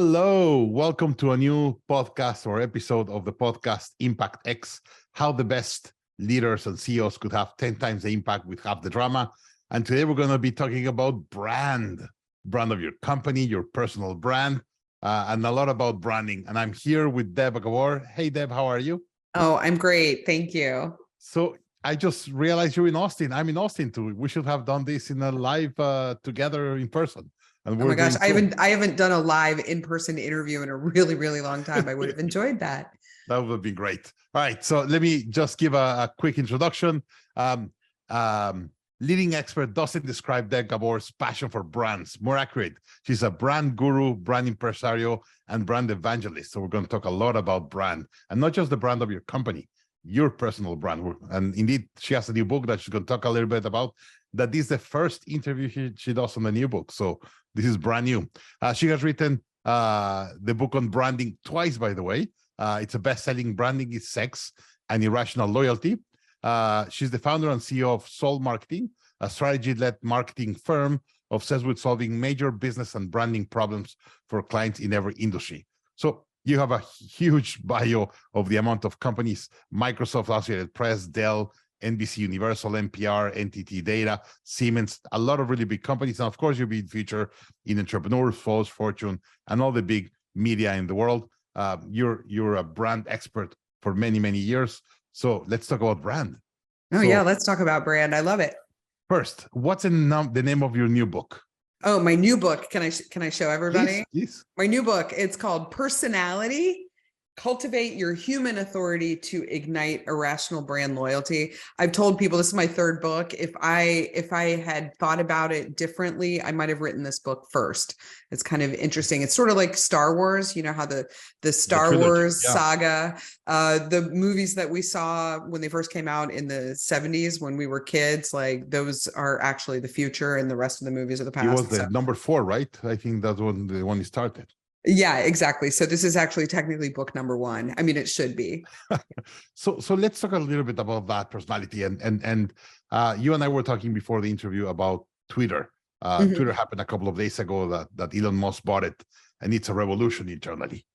Hello, welcome to a new podcast or episode of the podcast Impact X, how the best leaders and CEOs could have 10 times the impact with half the drama. And today we're going to be talking about brand of your company, your personal brand, and a lot about branding. And I'm here with Deb Gabor. Hey, Deb, how are you? Oh, I'm great. Thank you. So I just realized you're in Austin. I'm in Austin too. We should have done this in a live together in person. And oh my gosh, I haven't done a live in-person interview in a really, really long time. I would have enjoyed that. That would have been great. All right, so let me just give a quick introduction. Leading expert doesn't describe Deb Gabor's passion for brands. More accurate, she's a brand guru, brand impresario, and brand evangelist. So we're going to talk a lot about brand, and not just the brand of your company, your personal brand. And indeed, she has a new book that she's going to talk a little bit about. That is the first interview she does on the new book. So this is brand new. She has written the book on branding twice, by the way. It's a best-selling Branding is Sex and Irrational Loyalty. She's the founder and CEO of Soul Marketing, a strategy-led marketing firm obsessed with solving major business and branding problems for clients in every industry. So you have a huge bio of the amount of companies: Microsoft, Associated Press, Dell, NBC Universal, NPR, NTT Data, Siemens, a lot of really big companies. And of course, you'll be featured in Entrepreneur, Forbes, Fortune, and all the big media in the world. You're a brand expert for many, many years. So let's talk about brand. Yeah, let's talk about brand. I love it. First, what's the name of your new book? Oh, my new book. Can I show everybody? Please. My new book. It's called Personality: Cultivate Your Human Authority to Ignite Irrational Brand Loyalty. I've told people this is my third book. If I had thought about it differently, I might have written this book first. It's kind of interesting. It's sort of like Star Wars. You know how the Star Wars saga, the movies that we saw when they first came out in the 70s when we were kids, like those are actually the future, and the rest of the movies are the past. It was the number 4, right? I think that's when the one you started. Yeah, exactly. So this is actually technically book number 1. I mean, it should be. So let's talk a little bit about that personality. And you and I were talking before the interview about Twitter. Twitter happened a couple of days ago that Elon Musk bought it, and it's a revolution internally.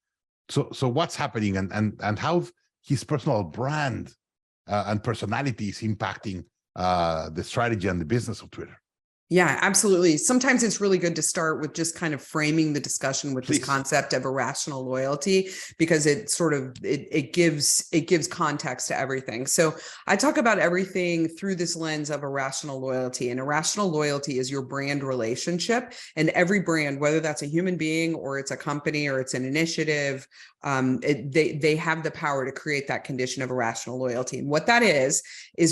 So what's happening, and how his personal brand and personality is impacting the strategy and the business of Twitter? Yeah, absolutely. Sometimes it's really good to start with just kind of framing the discussion with this concept of irrational loyalty, because it sort of it gives context to everything. So I talk about everything through this lens of irrational loyalty, and irrational loyalty is your brand relationship. And every brand, whether that's a human being or it's a company or it's an initiative, they have the power to create that condition of irrational loyalty. And what that is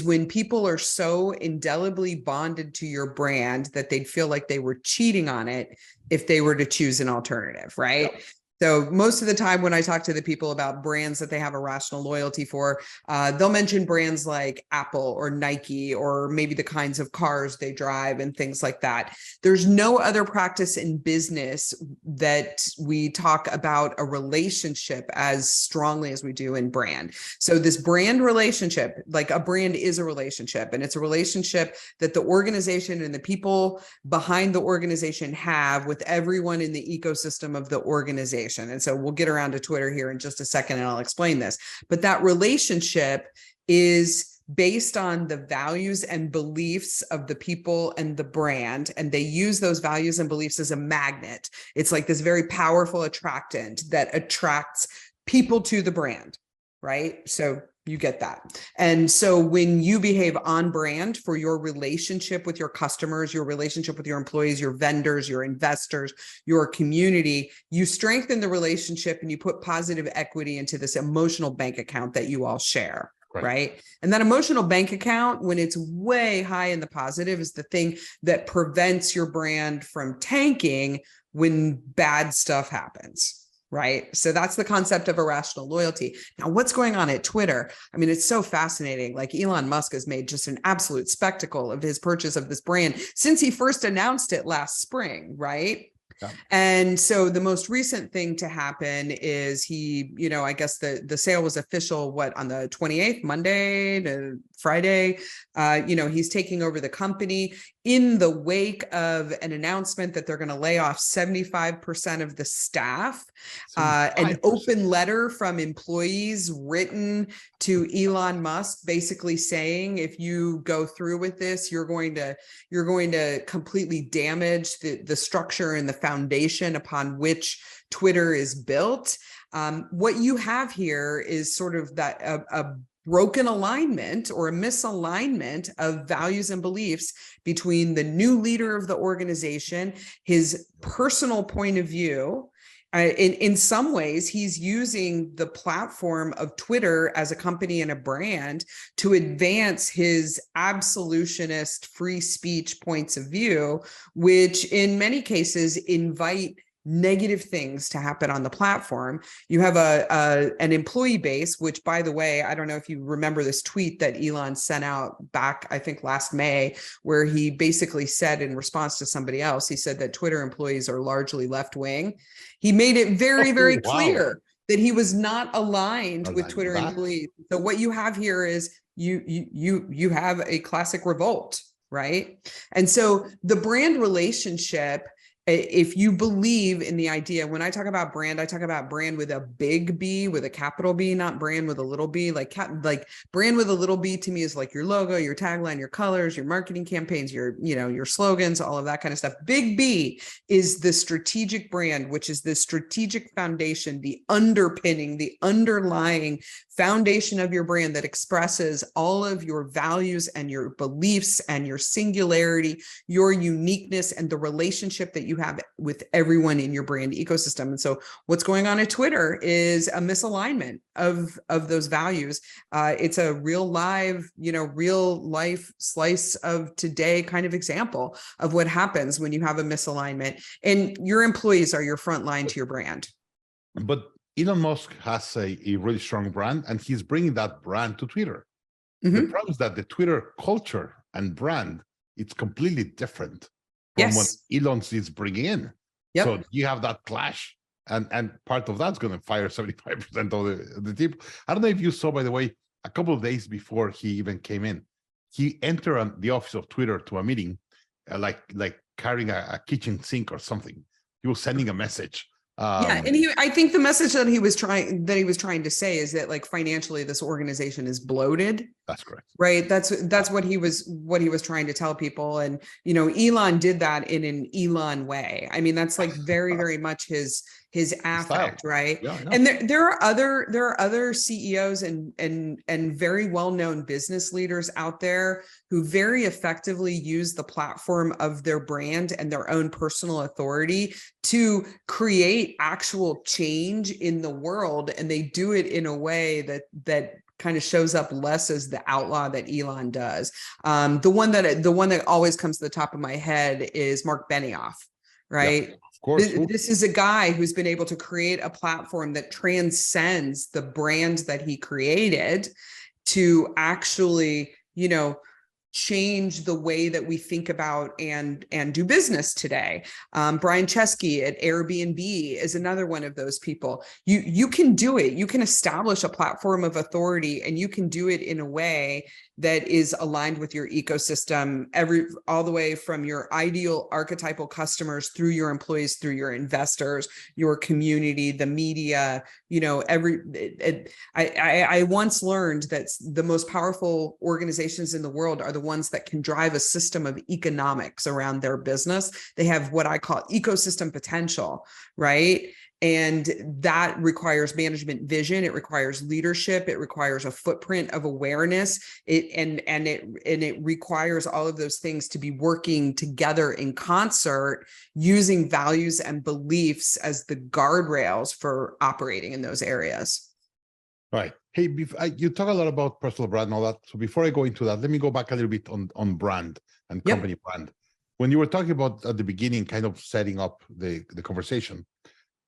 when people are so indelibly bonded to your brand that they'd feel like they were cheating on it if they were to choose an alternative, right? Yep. So most of the time when I talk to the people about brands that they have irrational loyalty for, they'll mention brands like Apple or Nike, or maybe the kinds of cars they drive and things like that. There's no other practice in business that we talk about a relationship as strongly as we do in brand. So this brand relationship, like a brand is a relationship, and it's a relationship that the organization and the people behind the organization have with everyone in the ecosystem of the organization. And so we'll get around to Twitter here in just a second, and I'll explain this. But that relationship is based on the values and beliefs of the people and the brand, and they use those values and beliefs as a magnet. It's like this very powerful attractant that attracts people to the brand, right? So you get that. And so when you behave on brand for your relationship with your customers, your relationship with your employees, your vendors, your investors, your community, you strengthen the relationship and you put positive equity into this emotional bank account that you all share. Right. And that emotional bank account, when it's way high in the positive, is the thing that prevents your brand from tanking when bad stuff happens. Right. So that's the concept of irrational loyalty. Now, what's going on at Twitter? I mean, it's so fascinating. Like, Elon Musk has made just an absolute spectacle of his purchase of this brand since he first announced it last spring. Right. Yeah. And so the most recent thing to happen is he, I guess the sale was official, on the 28th, Monday to Friday. He's taking over the company in the wake of an announcement that they're going to lay off 75% of the staff. An open letter from employees written to Elon Musk, basically saying, if you go through with this, you're going to completely damage the structure and the foundation upon which Twitter is built. What you have here is sort of that a broken alignment or a misalignment of values and beliefs between the new leader of the organization, his personal point of view. In some ways, he's using the platform of Twitter as a company and a brand to advance his absolutionist free speech points of view, which in many cases invite negative things to happen on the platform. You have an employee base, which, by the way, I don't know if you remember this tweet that Elon sent out back, I think last May, where he basically said in response to somebody else, he said that Twitter employees are largely left-wing. He made it very, very clear that he was not aligned with Twitter employees. So what you have here is you have a classic revolt, right? And so the brand relationship, if you believe in the idea, when I talk about brand, I talk about brand with a big B, with a capital B, not brand with a little b. Like brand with a little b to me is like your logo, your tagline, your colors, your marketing campaigns, your slogans, all of that kind of stuff. Big B is the strategic brand, which is the strategic foundation, the underpinning, the underlying foundation of your brand that expresses all of your values and your beliefs and your singularity, your uniqueness, and the relationship that you have with everyone in your brand ecosystem. And so what's going on at Twitter is a misalignment of those values. It's a real live, real life slice of today kind of example of what happens when you have a misalignment, and your employees are your front line to your brand. But Elon Musk has a really strong brand, and he's bringing that brand to Twitter. Mm-hmm. The problem is that the Twitter culture and brand, it's completely different from what Elon is bringing in. Yep. So you have that clash, and part of that's going to fire 75% of the people. I don't know if you saw, by the way, a couple of days before he even came in, he entered the office of Twitter to a meeting, like carrying a kitchen sink or something. He was sending a message. And I think the message that he was trying to say is that, like, financially, this organization is bloated. That's correct. Right. That's what he was trying to tell people. And, Elon did that in an Elon way. I mean, that's like very, very much his affect, right? Yeah, and there are other CEOs and very well-known business leaders out there who very effectively use the platform of their brand and their own personal authority to create actual change in the world. And they do it in a way that kind of shows up less as the outlaw that Elon does. The one that always comes to the top of my head is Mark Benioff, right? Yeah. Of course. This is a guy who's been able to create a platform that transcends the brand that he created to actually, change the way that we think about and do business today. Brian Chesky at Airbnb is another one of those people. You can do it. You can establish a platform of authority, and you can do it in a way that is aligned with your ecosystem, all the way from your ideal archetypal customers, through your employees, through your investors, your community, the media. I once learned that the most powerful organizations in the world are the ones that can drive a system of economics around their business. They have what I call ecosystem potential, right? And that requires management vision. It requires leadership. It requires a footprint of awareness. It requires all of those things to be working together in concert, using values and beliefs as the guardrails for operating in those areas. Right. Hey, you talk a lot about personal brand and all that. So before I go into that, let me go back a little bit on brand and company brand. When you were talking about at the beginning, kind of setting up the conversation,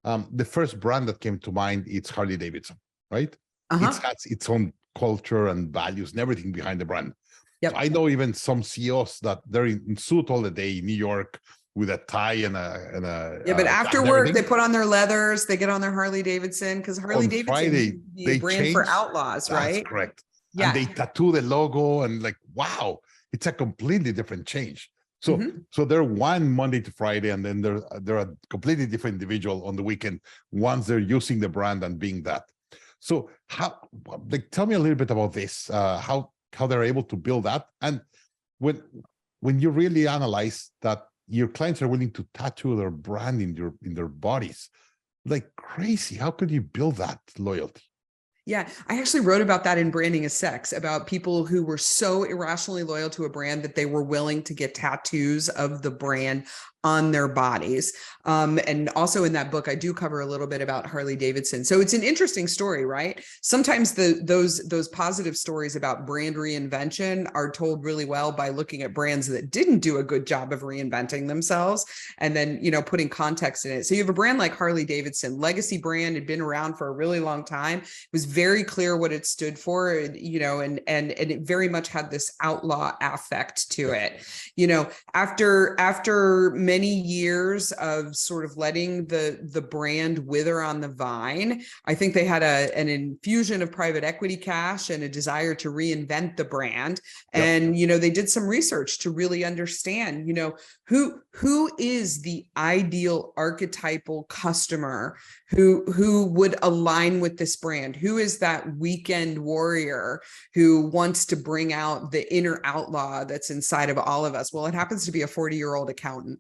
the first brand that came to mind, it's Harley Davidson, right? Uh-huh. It has its own culture and values and everything behind the brand. Yep. So I know even some CEOs that they're in suit all the day in New York, with a tie and a Yeah, but after and work, everything. they put on their leathers, they get on their Harley Davidson, because Harley On Davidson Friday, used to be they a brand for changed. outlaws, That's right? correct. Yeah. And they tattoo the logo and like, wow, it's a completely different change. So, so they're one Monday to Friday, and then they're a completely different individual on the weekend once they're using the brand and being that. So how, like, tell me a little bit about this, how they're able to build that. And when you really analyze that your clients are willing to tattoo their brand in their bodies, like crazy, how could you build that loyalty? Yeah, I actually wrote about that in Branding is Sex, about people who were so irrationally loyal to a brand that they were willing to get tattoos of the brand on their bodies. And also in that book, I do cover a little bit about Harley Davidson. So it's an interesting story, right? Sometimes those positive stories about brand reinvention are told really well by looking at brands that didn't do a good job of reinventing themselves, and then, you know, putting context in it. So you have a brand like Harley Davidson, legacy brand, had been around for a really long time. It was very clear what it stood for, you know, and it very much had this outlaw affect to it. You know, after many years of sort of letting the brand wither on the vine, I think they had an infusion of private equity cash and a desire to reinvent the brand. And, you know, they did some research to really understand, you know, who is the ideal archetypal customer who would align with this brand? Who is that weekend warrior who wants to bring out the inner outlaw that's inside of all of us? Well, it happens to be a 40-year-old accountant,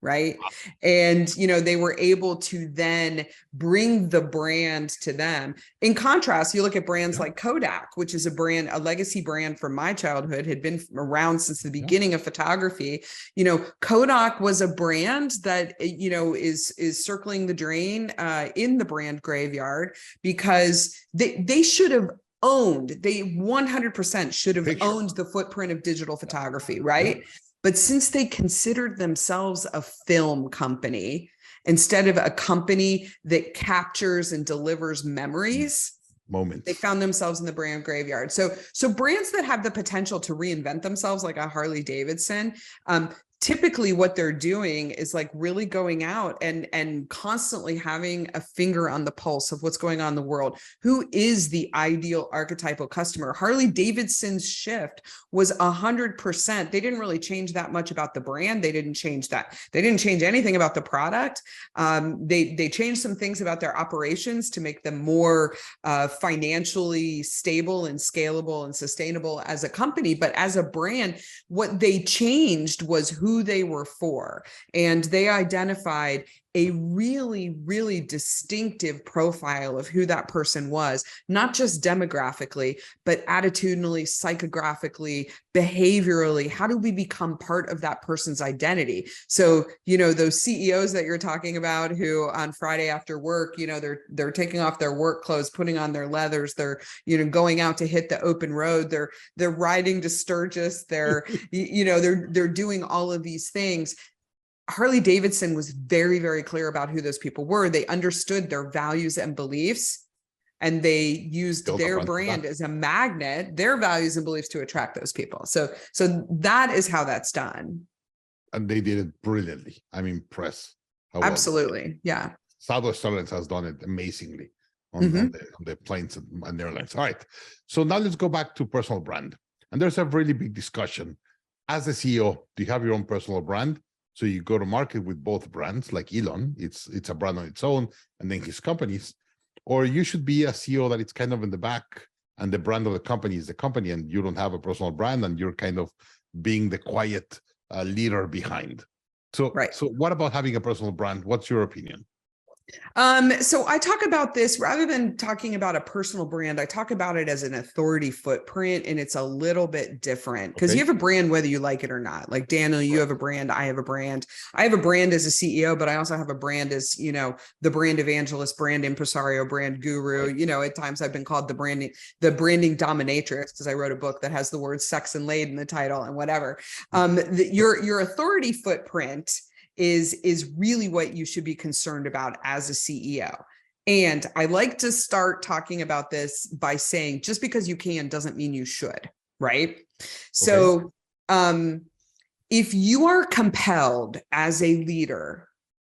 right? And, you know, they were able to then bring the brand to them. In contrast, you look at brands like Kodak, which is a legacy brand from my childhood, had been around since the beginning of photography. You know, Kodak was a brand that, you know, is circling the drain in the brand graveyard, because they should have they 100% should have owned the footprint of digital photography, right? But since they considered themselves a film company instead of a company that captures and delivers memories, moments, they found themselves in the brand graveyard. So brands that have the potential to reinvent themselves, like a Harley Davidson, typically what they're doing is like really going out and constantly having a finger on the pulse of what's going on in the world. Who is the ideal archetypal customer? Harley Davidson's shift was 100%. They didn't really change that much about the brand. They didn't change that. They didn't change anything about the product. They changed some things about their operations to make them more financially stable and scalable and sustainable as a company. But as a brand, what they changed was who they were for. And they identified a really, really distinctive profile of who that person was, not just demographically, but attitudinally, psychographically, behaviorally. How do we become part of that person's identity? So, you know, those CEOs that you're talking about who on Friday after work, you know, they're taking off their work clothes, putting on their leathers, they're, you know, going out to hit the open road, they're riding to Sturgis, they're, you know, they're doing all of these things. Harley Davidson was very, very clear about who those people were. They understood their values and beliefs, and they used their brand as a magnet, their values and beliefs, to attract those people. So that is how that's done. And they did it brilliantly. I'm impressed. Absolutely. Yeah. Southwest Airlines has done it amazingly on the planes and airlines. All right. So now let's go back to personal brand. And there's a really big discussion. As a CEO, do you have your own personal brand? So you go to market with both brands, like Elon, it's a brand on its own, and then his companies. Or you should be a CEO that it's kind of in the back, and the brand of the company is the company, and you don't have a personal brand, and you're kind of being the quiet leader behind. So, so what about having a personal brand? What's your opinion? So I talk about this rather than talking about a personal brand. I talk about it as an authority footprint, and it's a little bit different because you have a brand whether you like it or not. Like Daniel, you have a brand, I have a brand. I have a brand as a CEO, but I also have a brand as, you know, the brand evangelist, brand impresario, brand guru. You know, at times I've been called the branding dominatrix because I wrote a book that has the word sex and laid in the title and whatever. Your authority footprint is really what you should be concerned about as a CEO. And I like to start talking about this by saying, just because you can doesn't mean you should, right? So if you are compelled as a leader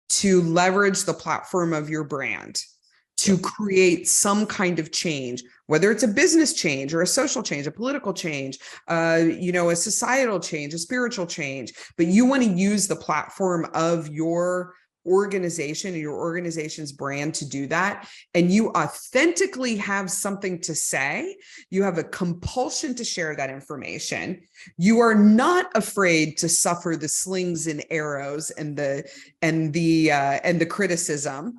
to leverage the platform of your brand to create some kind of change, whether it's a business change or a social change, a political change, a societal change, a spiritual change, but you want to use the platform of your organization and your organization's brand to do that, and you authentically have something to say, you have a compulsion to share that information, you are not afraid to suffer the slings and arrows and the criticism,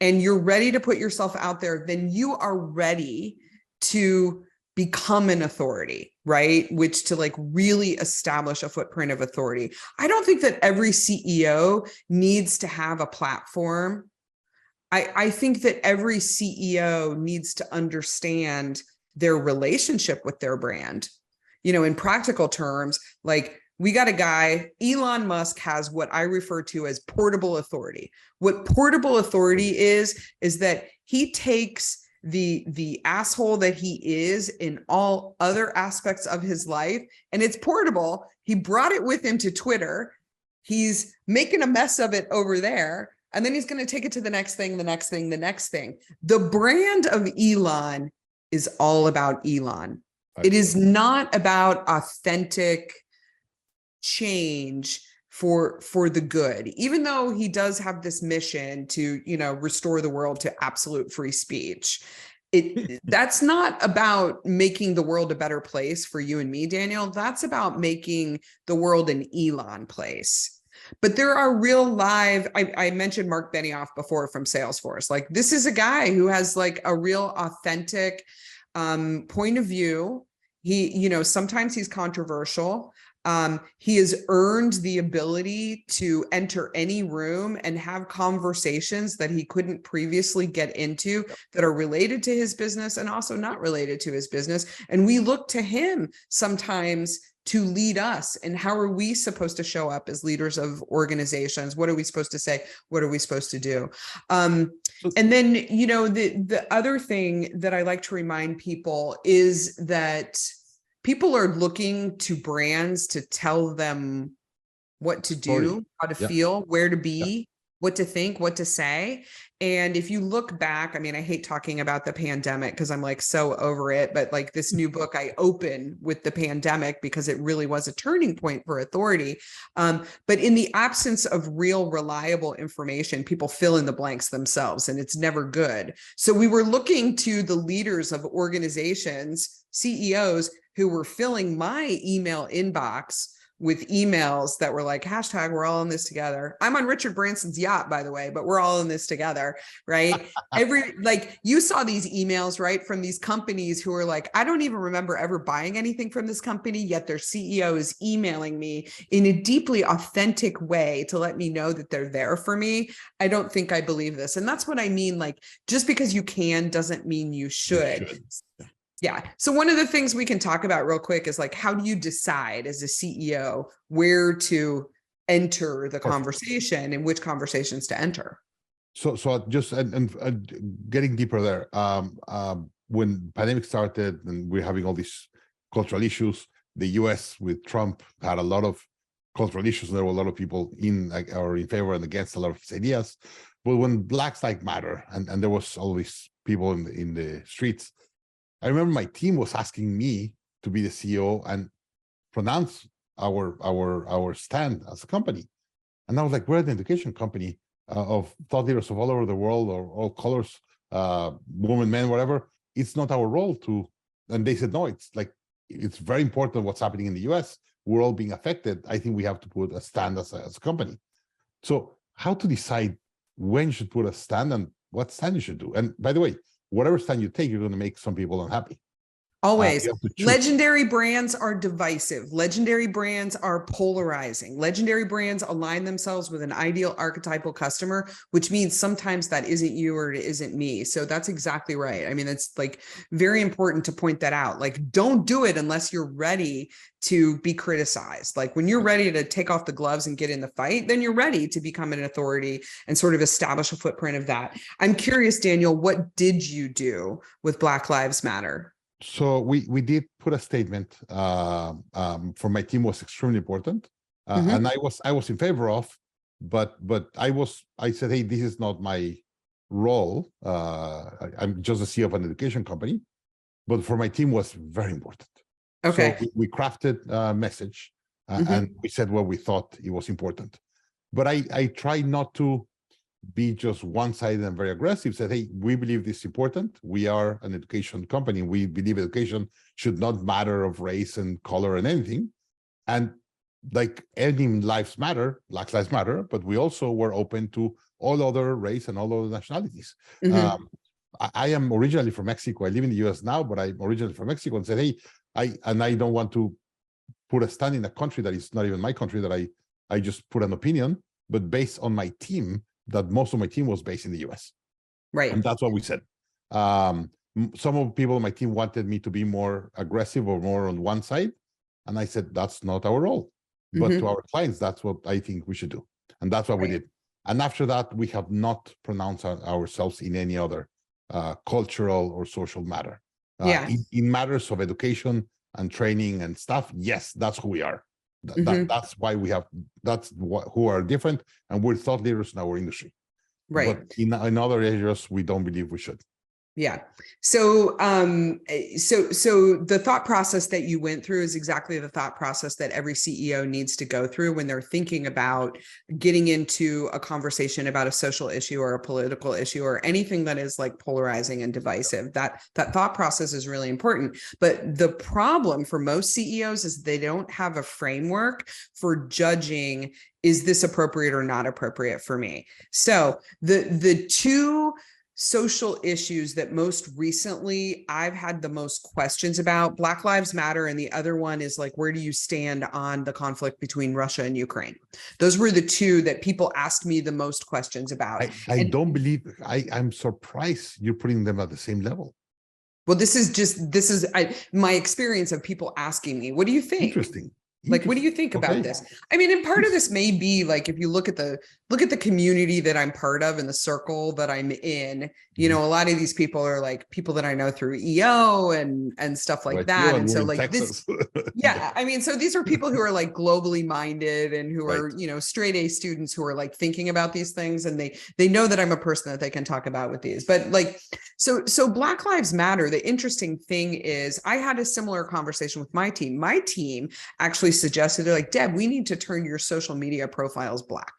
and you're ready to put yourself out there, then you are ready to become an authority, right? Which to like really establish a footprint of authority. I don't think that every CEO needs to have a platform. I think that every CEO needs to understand their relationship with their brand. In practical terms, like we got a guy, Elon Musk has what I refer to as portable authority. What portable authority is that he takes the asshole that he is in all other aspects of his life, and it's portable. He brought it with him to Twitter. He's making a mess of it over there, and then he's going to take it to the next thing, the next thing, the next thing. The brand of Elon is all about Elon. It is not about authentic change for the good, even though he does have this mission to, restore the world to absolute free speech. That's not about making the world a better place for you and me, Daniel. That's about making the world an Elon place. But there are real live, I mentioned Mark Benioff before from Salesforce. Like, this is a guy who has like a real authentic point of view. He, sometimes he's controversial. He has earned the ability to enter any room and have conversations that he couldn't previously get into that are related to his business and also not related to his business. And we look to him sometimes to lead us. And how are we supposed to show up as leaders of organizations? What are we supposed to say? What are we supposed to do? And then, the other thing that I like to remind people is that people are looking to brands to tell them what to do, how to feel, where to be, what to think, what to say. And if you look back, I mean, I hate talking about the pandemic because I'm like so over it, but like this new book, I open with the pandemic because it really was a turning point for authority. But in the absence of real reliable information, people fill in the blanks themselves, and it's never good. So we were looking to the leaders of organizations, CEOs, who were filling my email inbox with emails that were like, hashtag, we're all in this together. I'm on Richard Branson's yacht, by the way, but we're all in this together, right? You saw these emails, right, from these companies who are like, I don't even remember ever buying anything from this company, yet their CEO is emailing me in a deeply authentic way to let me know that they're there for me. I don't think I believe this. And that's what I mean. Like, just because you can doesn't mean you should. Yeah. So one of the things we can talk about real quick is like, how do you decide as a CEO where to enter the conversation and which conversations to enter? So just and getting deeper there, when pandemic started and we're having all these cultural issues, the US with Trump had a lot of cultural issues. There were a lot of people in favor and against a lot of his ideas. But when Black Lives Matter and there was all these people in the streets, I remember my team was asking me to be the CEO and pronounce our stand as a company. And I was like, we're an education company of thought leaders of all over the world, or all colors, women, men, whatever. It's not our role to, and they said, no, it's very important what's happening in the US. We're all being affected. I think we have to put a stand as a company. So how to decide when you should put a stand and what stand you should do? And by the way, whatever stand you take, you're going to make some people unhappy. Always. Legendary brands are divisive. Legendary brands are polarizing. Legendary brands align themselves with an ideal archetypal customer, which means sometimes that isn't you or it isn't me. So that's exactly right. I mean, it's like very important to point that out. Like, don't do it unless you're ready to be criticized. Like, when you're ready to take off the gloves and get in the fight, then you're ready to become an authority and sort of establish a footprint of that. I'm curious, Daniel, what did you do with Black Lives Matter? So we did put a statement for my team. Was extremely important. and I was in favor of, but I said, hey, this is not my role. I'm just the CEO of an education company, but for my team was very important. Okay. So we crafted a message, and we said what we thought it was important. But I try not to be just one-sided and very aggressive. Said, hey, we believe this is important. We are an education company. We believe education should not matter of race and color and anything. And like any lives matter, Black Lives Matter, but we also were open to all other race and all other nationalities. I am originally from Mexico. I live in the US now, but I'm originally from Mexico, and said, hey, I don't want to put a stand in a country that is not even my country, that I just put an opinion, but based on my team, that most of my team was based in the US. Right. And that's what we said. Some of the people on my team wanted me to be more aggressive or more on one side. And I said, that's not our role. But to our clients, that's what I think we should do. And that's what we did. And after that, we have not pronounced ourselves in any other cultural or social matter. In matters of education and training and stuff, yes, that's who we are. That's why we have, who are different, and we're thought leaders in our industry. Right. But in other areas, we don't believe we should. Yeah. So, so the thought process that you went through is exactly the thought process that every CEO needs to go through when they're thinking about getting into a conversation about a social issue or a political issue or anything that is like polarizing and divisive. That thought process is really important. But the problem for most CEOs is they don't have a framework for judging, is this appropriate or not appropriate for me? So the two social issues that most recently I've had the most questions about, Black Lives Matter, and the other one is like, where do you stand on the conflict between Russia and Ukraine? Those were the two that people asked me the most questions about. I don't believe, I'm surprised you're putting them at the same level. Well, this is my experience of people asking me, what do you think? Interesting. Like, what do you think about this? I mean, and part of this may be like, if you look at the community that I'm part of and the circle that I'm in, you know, a lot of these people are like people that I know through EO and stuff like that. And so like this, yeah, I mean, so these are people who are like globally minded and who are, you know, straight A students who are like thinking about these things. And they know that I'm a person that they can talk about with these, but like, so Black Lives Matter. The interesting thing is I had a similar conversation with my team. My team actually suggested, they're like, Deb, we need to turn your social media profiles black.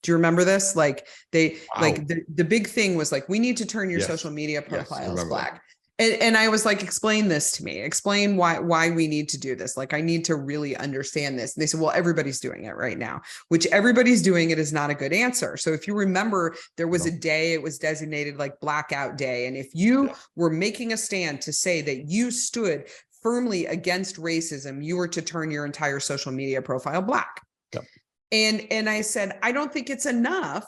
Do you remember this? Like like the big thing was like, we need to turn your social media profiles black. And I was like, explain this to me, explain why we need to do this. Like, I need to really understand this. And they said, well, everybody's doing it right now, which everybody's doing it is not a good answer. So if you remember, there was a day, it was designated like blackout day. And if you were making a stand to say that you stood firmly against racism, you were to turn your entire social media profile black. Yep. And I said, I don't think it's enough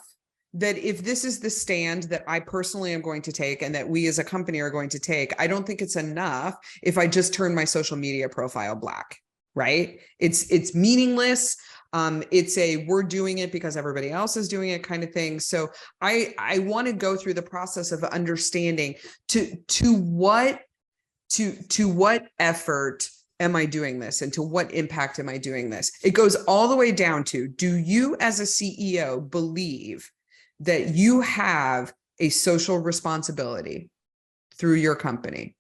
that if this is the stand that I personally am going to take and that we as a company are going to take, I don't think it's enough if I just turn my social media profile black, right? It's meaningless. It's a, we're doing it because everybody else is doing it kind of thing. So I want to go through the process of understanding to what effort am I doing this, and to what impact am I doing this? It goes all the way down to, do you as a CEO believe that you have a social responsibility through your company,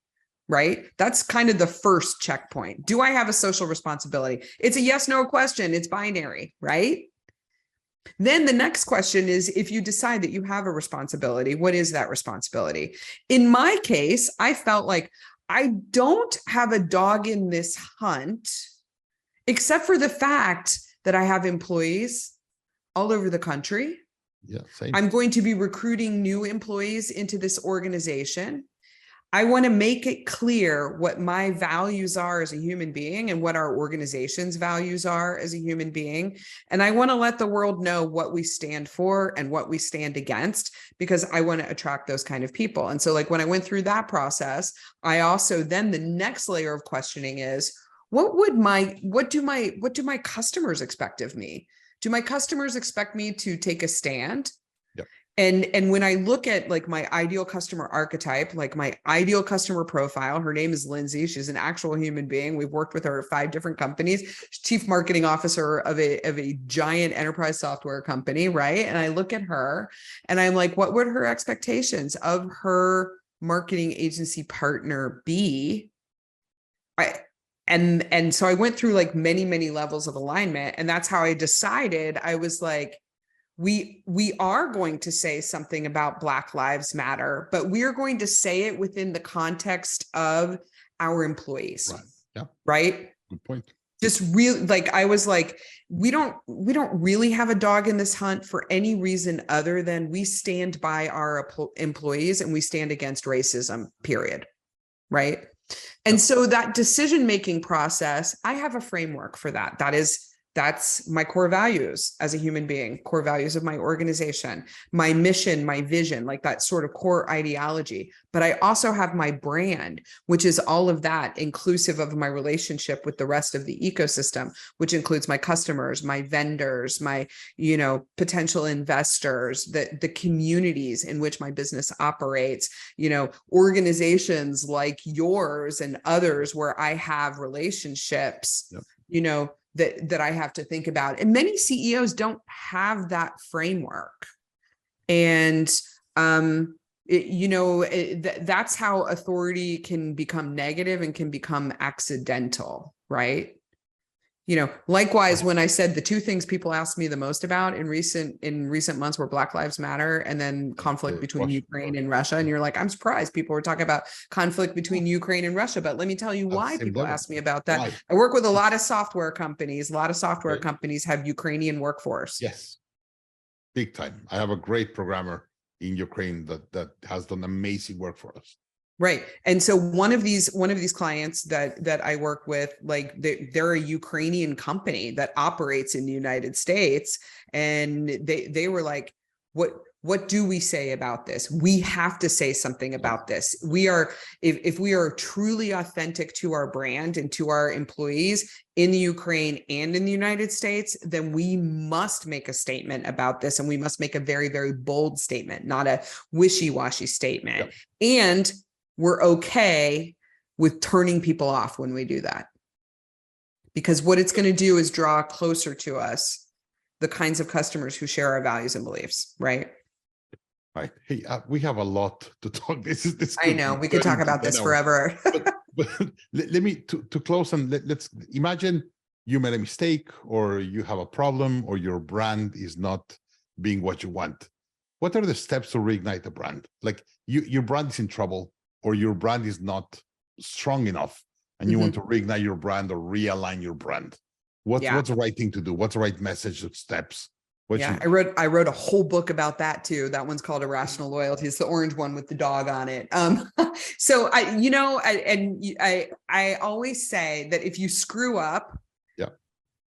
right? That's kind of the first checkpoint. Do I have a social responsibility? It's a yes, no question. It's binary, right? Then the next question is, if you decide that you have a responsibility, what is that responsibility? In my case, I felt like I don't have a dog in this hunt, except for the fact that I have employees all over the country. Yeah, same. I'm going to be recruiting new employees into this organization. I want to make it clear what my values are as a human being and what our organization's values are as a human being. And I want to let the world know what we stand for and what we stand against, because I want to attract those kind of people. And so like when I went through that process, I also then the next layer of questioning is, what do my customers expect of me? Do my customers expect me to take a stand? Yep. And when I look at like my ideal customer archetype, like my ideal customer profile, her name is Lindsay. She's an actual human being. We've worked with her at 5 different companies. She's chief marketing officer of a giant enterprise software company, right? And I look at her and I'm like, what would her expectations of her marketing agency partner be? And so I went through like many levels of alignment, and that's how I decided. I was like, we are going to say something about Black Lives Matter, but we are going to say it within the context of our employees. Right. Yeah. Right. Good point. Just really, like, I was like, we don't really have a dog in this hunt for any reason other than we stand by our employees and we stand against racism, period. Right. And so that decision-making process, I have a framework for that. That's my core values as a human being, core values of my organization, my mission, my vision, like that sort of core ideology. But I also have my brand, which is all of that, inclusive of my relationship with the rest of the ecosystem, which includes my customers, my vendors, my, potential investors, the communities in which my business operates, organizations like yours and others where I have relationships, that I have to think about. And many CEOs don't have that framework. And, that's how authority can become negative and can become accidental, right? Likewise, when I said the 2 things people asked me the most about in recent months were Black Lives Matter and then conflict between Ukraine and Russia. And you're like, I'm surprised people were talking about conflict between Ukraine and Russia. But let me tell you why people ask me about that. Why? I work with a lot of software companies. A lot of software companies have Ukrainian workforce. Yes, big time. I have a great programmer in Ukraine that has done amazing work for us. Right. And so one of these clients that I work with, like they're a Ukrainian company that operates in the United States. And they were like, what do we say about this? We have to say something about this. If we are truly authentic to our brand and to our employees in the Ukraine and in the United States, then we must make a statement about this. And we must make a very, very bold statement, not a wishy-washy statement. Yep. And we're okay with turning people off when we do that, because what it's going to do is draw closer to us the kinds of customers who share our values and beliefs. Right. Right. Hey, we have a lot to talk. This I know we could talk about this forever. but let me to close, and let's imagine you made a mistake, or you have a problem, or your brand is not being what you want. What are the steps to reignite the brand? Like your brand is in trouble, or your brand is not strong enough, and you want to reignite your brand or realign your brand. What's the right thing to do? What's the right message of steps? I wrote a whole book about that too. That one's called Irrational Loyalty. It's the orange one with the dog on it. So I always say that if you screw up,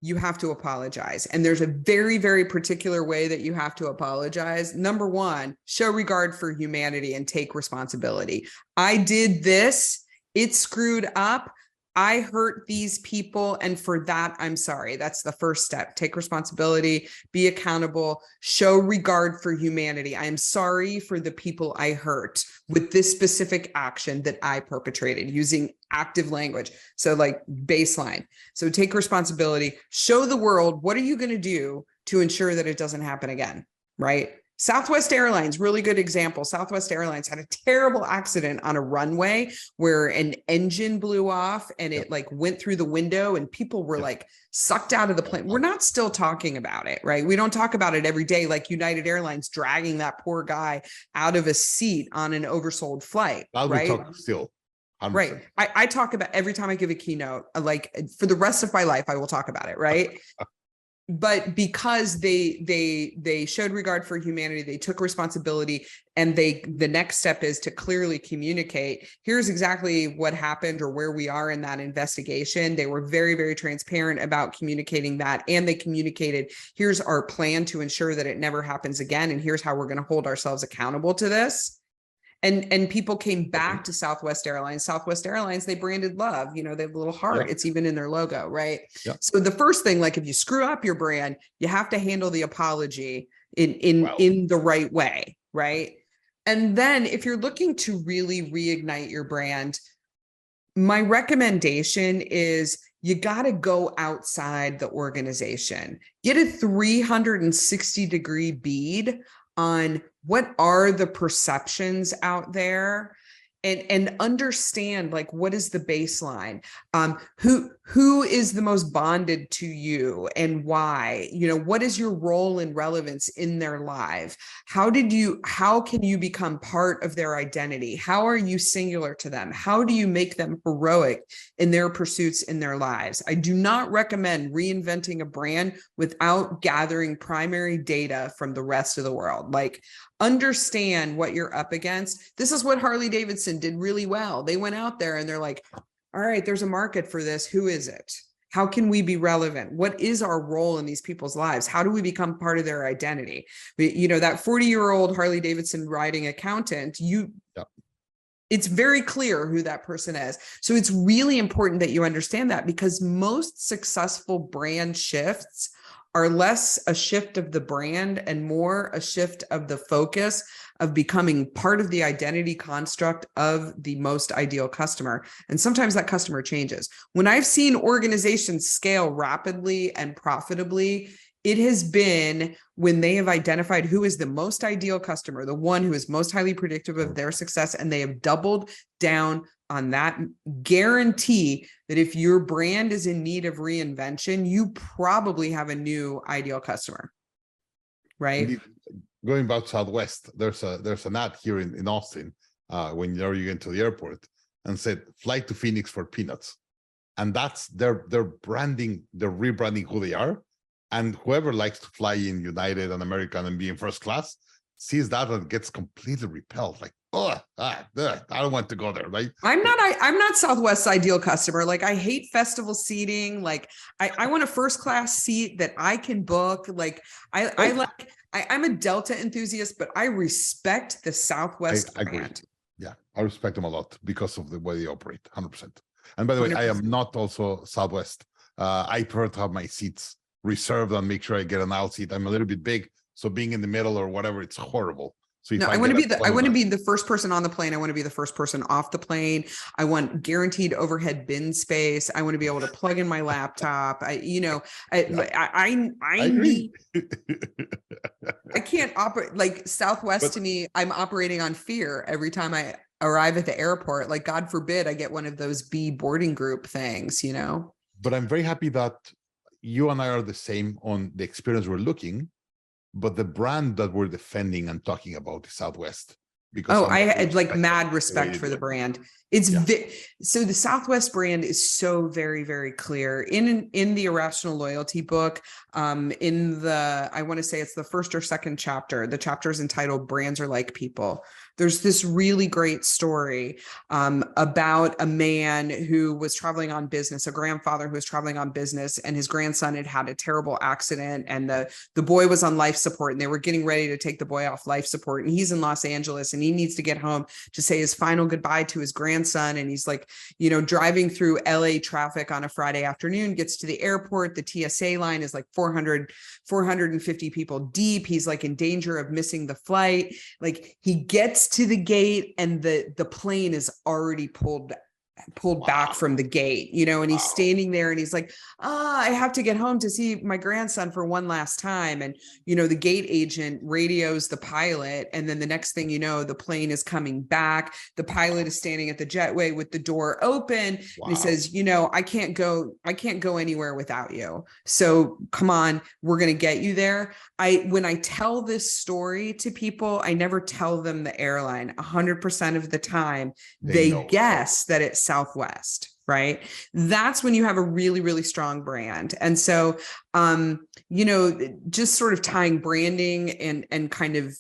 you have to apologize. And there's a very, very particular way that you have to apologize. Number 1, show regard for humanity and take responsibility. I did this. It screwed up. I hurt these people, and for that, I'm sorry. That's the first step. Take responsibility, be accountable, show regard for humanity. I am sorry for the people I hurt with this specific action that I perpetrated, using active language. So like baseline. So take responsibility, show the world, what are you going to do to ensure that it doesn't happen again, right? Southwest Airlines, really good example. Southwest Airlines had a terrible accident on a runway where an engine blew off and it like went through the window and people were like sucked out of the plane. We're not still talking about it, right? We don't talk about it every day, like United Airlines dragging that poor guy out of a seat on an oversold flight, right? We talk still. 100%. Right. I talk about every time I give a keynote, like for the rest of my life, I will talk about it, right? But because they showed regard for humanity, they took responsibility, and the next step is to clearly communicate, here's exactly what happened or where we are in that investigation. They were very, very transparent about communicating that. And they communicated, here's our plan to ensure that it never happens again. And here's how we're going to hold ourselves accountable to this. And people came back to Southwest Airlines. Southwest Airlines, they branded love, they have a little heart. Yeah. It's even in their logo, right? Yeah. So the first thing, like if you screw up your brand, you have to handle the apology. in the right way, right? And then if you're looking to really reignite your brand, my recommendation is you got to go outside the organization. Get a 360-degree bead on what are the perceptions out there, and understand, like, what is the baseline? Who is the most bonded to you and why? What is your role and relevance in their life? How can you become part of their identity? How are you singular to them? How do you make them heroic in their pursuits in their lives? I do not recommend reinventing a brand without gathering primary data from the rest of the world. Like, understand what you're up against. This is what Harley Davidson did really well. They went out there and they're like, all right, there's a market for this. Who is it? How can we be relevant? What is our role in these people's lives? How do we become part of their identity? That 40-year-old Harley Davidson riding accountant, it's very clear who that person is. So it's really important that you understand that, because most successful brand shifts are less a shift of the brand and more a shift of the focus of becoming part of the identity construct of the most ideal customer. And sometimes that customer changes. When I've seen organizations scale rapidly and profitably, it has been when they have identified who is the most ideal customer, the one who is most highly predictive of their success, and they have doubled down on that. Guarantee that if your brand is in need of reinvention, you probably have a new ideal customer, right? Going back Southwest, there's an ad here in Austin when you get into the airport, and said, "Fly to Phoenix for peanuts," and that's their branding. They're rebranding who they are, and whoever likes to fly in United and American and be in first class sees that and gets completely repelled, like, I don't want to go there, right? I'm not Southwest's ideal customer. Like, I hate festival seating. Like, I want a first class seat that I can book. Like, I'm a Delta enthusiast, but I respect the Southwest brand. Yeah, I respect them a lot because of the way they operate, 100%. And by the way, 100%. I am not also Southwest. I prefer to have my seats reserved and make sure I get an aisle seat. I'm a little bit big, so being in the middle or whatever, it's horrible. So no, I want to be the first person on the plane. I want to be the first person off the plane. I want guaranteed overhead bin space. I want to be able to plug in my laptop. I need. I can't operate like Southwest. To me, I'm operating on fear every time I arrive at the airport. Like, God forbid I get one of those B boarding group things, But I'm very happy that you and I are the same on the experience we're looking. But the brand that we're defending and talking about is Southwest. Because I had like mad respect for the brand. So the Southwest brand is so very, very clear in the Irrational Loyalty book. I want to say it's the first or second chapter. The chapter is entitled "Brands Are Like People." There's this really great story about a man who was traveling on business, a grandfather who was traveling on business, and his grandson had a terrible accident, and the boy was on life support, and they were getting ready to take the boy off life support, and he's in Los Angeles, and he needs to get home to say his final goodbye to his grandson, and he's like, driving through LA traffic on a Friday afternoon, gets to the airport, the TSA line is like 450 people deep, he's like in danger of missing the flight, like he gets to the gate and the plane is already pulled back from the gate, and he's standing there and he's like, I have to get home to see my grandson for one last time. And, the gate agent radios the pilot. And then the next thing you know, the plane is coming back. The pilot is standing at the jetway with the door open. And he says, I can't go anywhere without you. So come on, we're going to get you there. When I tell this story to people, I never tell them the airline. 100% of the time, they guess that it's Southwest, right? That's when you have a really, really strong brand. And so, just sort of tying branding and kind of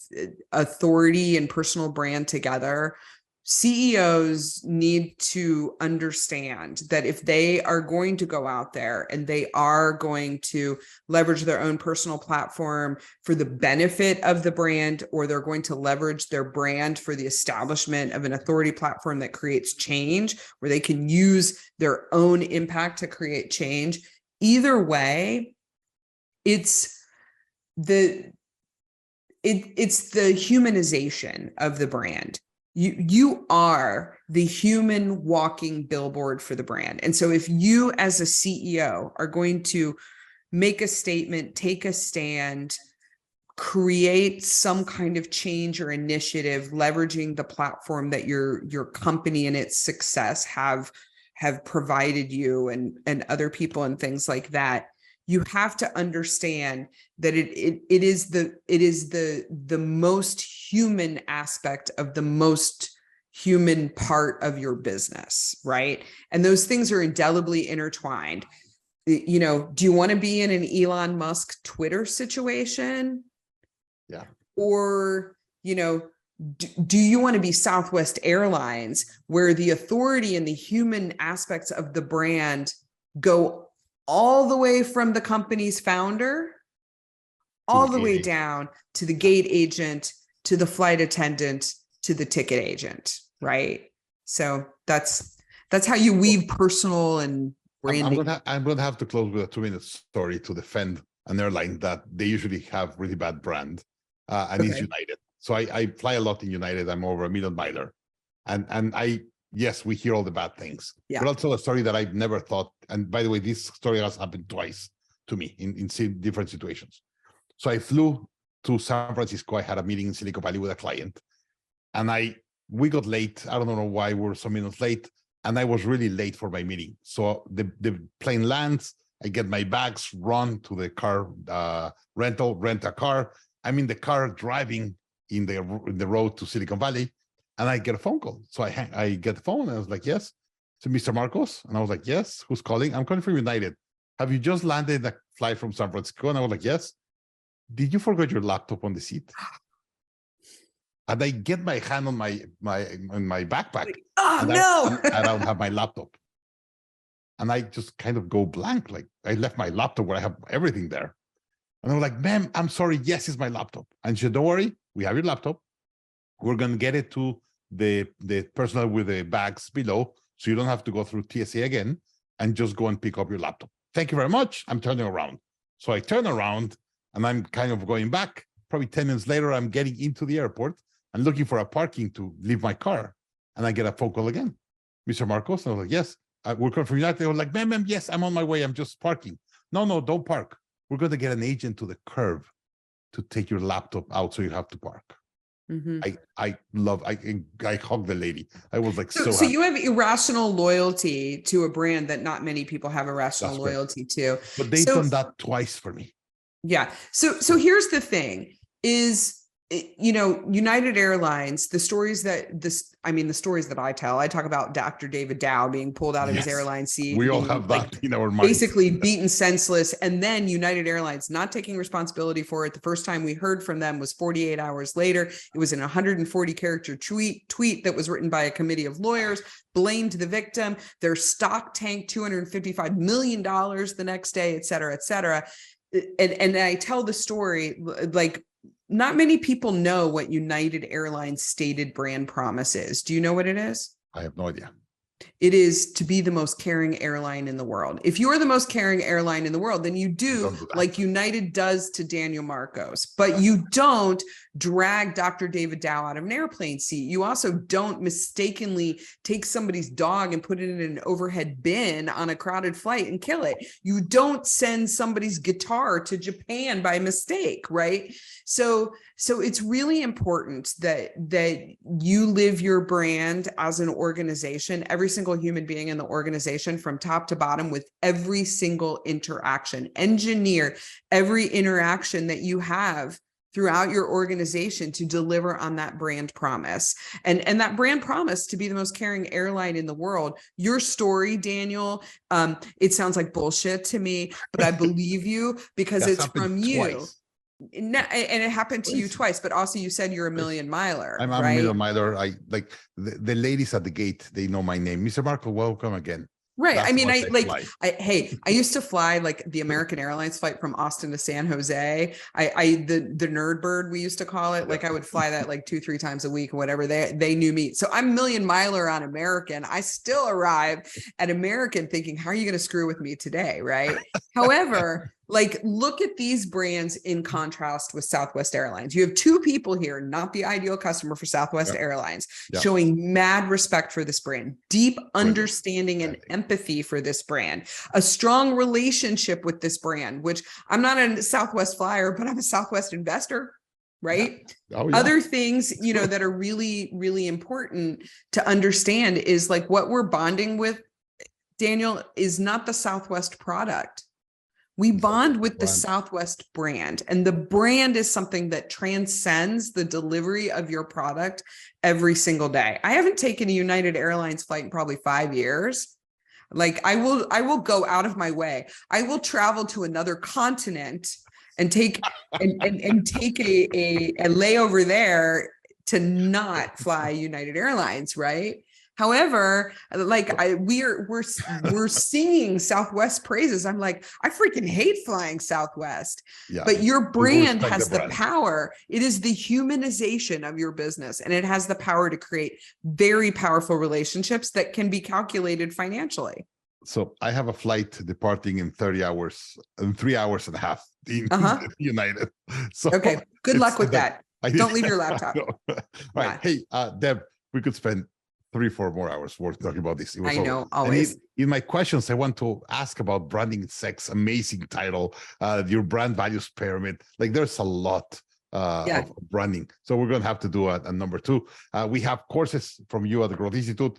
authority and personal brand together, CEOs need to understand that if they are going to go out there and they are going to leverage their own personal platform for the benefit of the brand, or they're going to leverage their brand for the establishment of an authority platform that creates change, where they can use their own impact to create change, either way, it's it's the humanization of the brand. You are the human walking billboard for the brand. And so if you as a CEO are going to make a statement, take a stand, create some kind of change or initiative, leveraging the platform that your company and its success have provided you and other people and things like that, you have to understand that it is the most human aspect of the most human part of your business, right? And those things are indelibly intertwined. You know, do you want to be in an Elon Musk Twitter situation? Yeah. Or, you know, do you want to be Southwest Airlines, where the authority and the human aspects of the brand go all the way from the company's founder, all the way down to the gate agent, to the flight attendant, to the ticket agent, right? So that's how you weave personal and branding. I'm gonna have to close with a 2-minute story to defend an airline that they usually have really bad brand, and it's United. So I fly a lot in United. I'm over 1 million miler, and yes, we hear all the bad things. Yeah. But also a story that I've never thought. And by the way, this story has happened twice to me in different situations. So I flew to San Francisco. I had a meeting in Silicon Valley with a client, and we got late. I don't know why we were some minutes late, and I was really late for my meeting. So the plane lands. I get my bags, run to the car rental, rent a car. I'm in the car driving in the road to Silicon Valley, and I get a phone call. So I get the phone, and I was like, yes. So Mr. Marcos? And I was like, yes. Who's calling? I'm calling from United. Have you just landed a flight from San Francisco? And I was like, yes. Did you forget your laptop on the seat? And I get my hand on my backpack. Oh, no. I don't have my laptop. And I just kind of go blank. Like, I left my laptop where I have everything there. And I'm like, ma'am, I'm sorry. Yes, it's my laptop. And she said, don't worry. We have your laptop. We're going to get it to the personnel with the bags below, so you don't have to go through TSA again, and just go and pick up your laptop. Thank you very much. I'm turning around. So I turn around, and I'm kind of going back. Probably 10 minutes later, I'm getting into the airport and looking for a parking to leave my car. And I get a phone call again. Mr. Marcos? And I was like, yes. We're coming from United. They were like, ma'am, yes, I'm on my way. I'm just parking. No, don't park. We're going to get an agent to the curb to take your laptop out, so you have to park. Mm-hmm. I hugged the lady. I was like, so you have irrational loyalty to a brand that not many people have irrational loyalty to. But they've done that twice for me. Yeah. So here's the thing is, you know, United Airlines, the stories that I tell, I talk about Dr. David Dow being pulled out of his airline seat. We all have that in our mind. Basically beaten senseless. And then United Airlines not taking responsibility for it. The first time we heard from them was 48 hours later. It was an 140 character tweet that was written by a committee of lawyers, blamed the victim. Their stock tanked $255 million the next day, et cetera, et cetera. And I tell the story, like, not many people know what United Airlines' stated brand promise is. Do you know what it is? I have no idea. It is to be the most caring airline in the world. If you're the most caring airline in the world, then you do like United does to Daniel Marcos, but you don't drag Dr. David Dow out of an airplane seat. You also don't mistakenly take somebody's dog and put it in an overhead bin on a crowded flight and kill it. You don't send somebody's guitar to Japan by mistake, right? So it's really important that you live your brand as an organization, every single human being in the organization from top to bottom, with every single interaction. Engineer every interaction that you have throughout your organization to deliver on that brand promise. And that brand promise to be the most caring airline in the world. Your story, Daniel, it sounds like bullshit to me, but I believe you because it's from you. Twice. And it happened to you twice, but also you said you're a million miler. I'm right? a million miler. I like the ladies at the gate. They know my name. Mr. Marco, welcome again. Right. That's I mean, I used to fly like the American Airlines flight from Austin to San Jose. The nerd bird, we used to call it. Like I would fly that like 2-3 times a week or whatever. They knew me. So I'm million miler on American. I still arrive at American thinking, how are you going to screw with me today? Right. However, Like, look at these brands in contrast with Southwest Airlines. You have two people here, not the ideal customer for Southwest Airlines, showing mad respect for this brand, deep understanding and empathy for this brand, a strong relationship with this brand, which I'm not a Southwest flyer, but I'm a Southwest investor. Right. Other things, you know, that are really, really important to understand is like what we're bonding with, Daniel, is not the Southwest product. We bond with the Southwest brand, and the brand is something that transcends the delivery of your product every single day. I haven't taken a United Airlines flight in probably 5 years. Like I will go out of my way. I will travel to another continent and take and take a layover there to not fly United Airlines, right? However, like we're singing Southwest praises. I'm like, I freaking hate flying Southwest. But your brand has the power. It is the humanization of your business, and it has the power to create very powerful relationships that can be calculated financially. So I have a flight departing in 30 hours, in 3 hours and a half in United. So okay, good luck with that. Don't leave your laptop. All right. Hey, Deb, we could spend 3-4 more hours talking about this. I know, always. In my questions, I want to ask about branding sex. Amazing title, your brand values pyramid. Like there's a lot of branding. So we're going to have to do a number 2. We have courses from you at the Growth Institute.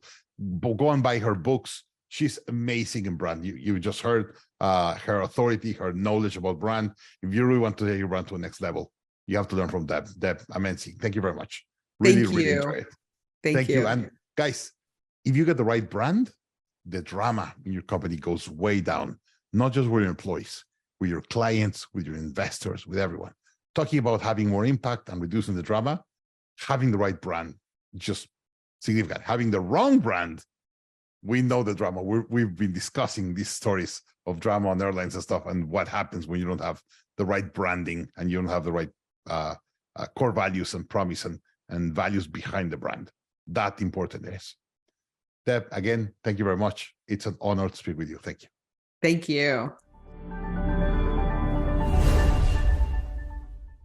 Go and buy her books. She's amazing in brand. You just heard her authority, her knowledge about brand. If you really want to take your brand to the next level, you have to learn from Deb. Deb, amazing. Thank you very much. Really enjoy it. Thank you. And guys, if you get the right brand, the drama in your company goes way down, not just with your employees, with your clients, with your investors, with everyone. Talking about having more impact and reducing the drama, having the right brand, just significant. Having the wrong brand, we know the drama. We've been discussing these stories of drama on airlines and stuff, and what happens when you don't have the right branding and you don't have the right core values and promise and values behind the brand. That important is. Deb, again, thank you very much. It's an honor to speak with you. Thank you. Thank you.